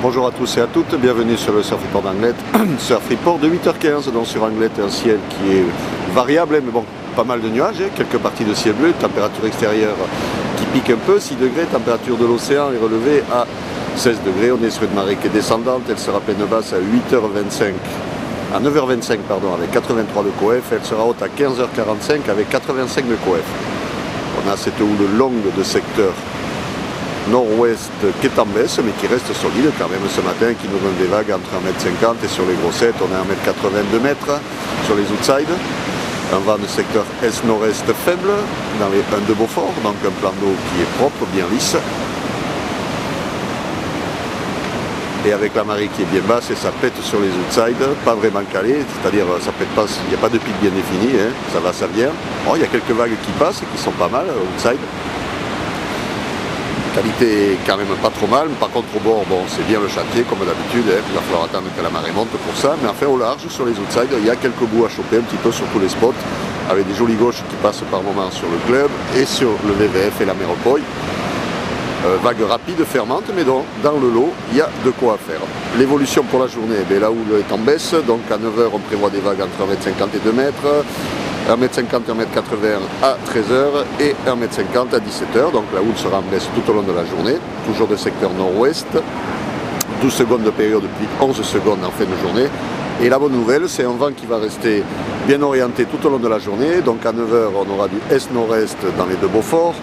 Bonjour à tous et à toutes, bienvenue sur le Surf Report d'Anglet. Surf Report de 8h15, donc sur Anglet, un ciel qui est variable, mais bon, pas mal de nuages, quelques parties de ciel bleu, température extérieure qui pique un peu, 6 degrés, température de l'océan est relevée à 16 degrés. On est sur une marée qui est descendante, elle sera pleine basse à 8h25, à 9h25 pardon, avec 83 de coef, elle sera haute à 15h45 avec 85 de coef. On a cette houle longue de secteur nord-ouest qui est en baisse mais qui reste solide quand même ce matin, qui nous donne des vagues entre 1,50 m et sur les grossettes on est à 1,82 m sur les outsides. Un vent de secteur est-nord-est faible dans les 1 de Beaufort, donc un plan d'eau qui est propre, bien lisse. Et avec la marée qui est bien basse et ça pète sur les outsides, pas vraiment calé, c'est-à-dire ça pète pas, il n'y a pas de pic bien défini, hein, ça va, ça vient. Bon, il y a quelques vagues qui passent et qui sont pas mal outside. Qualité quand même pas trop mal, par contre au bord, bon, c'est bien le chantier comme d'habitude, hein, il va falloir attendre que la marée monte pour ça, mais enfin au large sur les outsides, il y a quelques bouts à choper un petit peu sur tous les spots, avec des jolies gauches qui passent par moments sur le club et sur le VVF et la Méropoy. Vague rapide, fermante, mais dans le lot, il y a de quoi faire. L'évolution pour la journée, la houle est en baisse, donc à 9h on prévoit des vagues entre 1,50 m et 2 m, 1,50 m, 1,80 m à 13h et 1,50 m à 17h. Donc la houle sera en baisse tout au long de la journée, toujours de secteur nord-ouest. 12 secondes de période puis 11 secondes en fin de journée. Et la bonne nouvelle, c'est un vent qui va rester bien orienté tout au long de la journée. Donc à 9h, on aura du est-nord-est dans les deux Beaufort,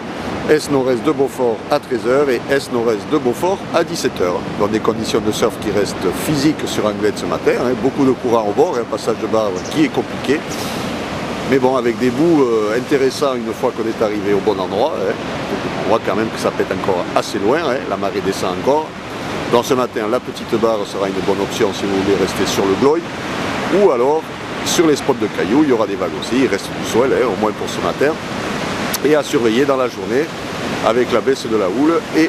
est-nord-est de Beaufort à 13h et est-nord-est de Beaufort à 17h. Donc des conditions de surf qui restent physiques sur Anglet ce matin. Hein. Beaucoup de courant au bord, un passage de barre qui est compliqué. Mais bon, avec des bouts intéressants une fois qu'on est arrivé au bon endroit. Hein. On voit quand même que ça pète encore assez loin, hein. La marée descend encore. Donc ce matin, la petite barre sera une bonne option si vous voulez rester sur le Gloy. Ou alors, sur les spots de cailloux, il y aura des vagues aussi, il reste du swell, hein, au moins pour ce matin. Et à surveiller dans la journée, avec la baisse de la houle et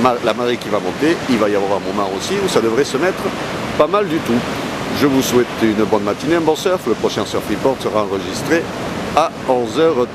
la marée qui va monter, il va y avoir un moment aussi où ça devrait se mettre pas mal du tout. Je vous souhaite une bonne matinée, un bon surf. Le prochain Surf Report sera enregistré à 11h30.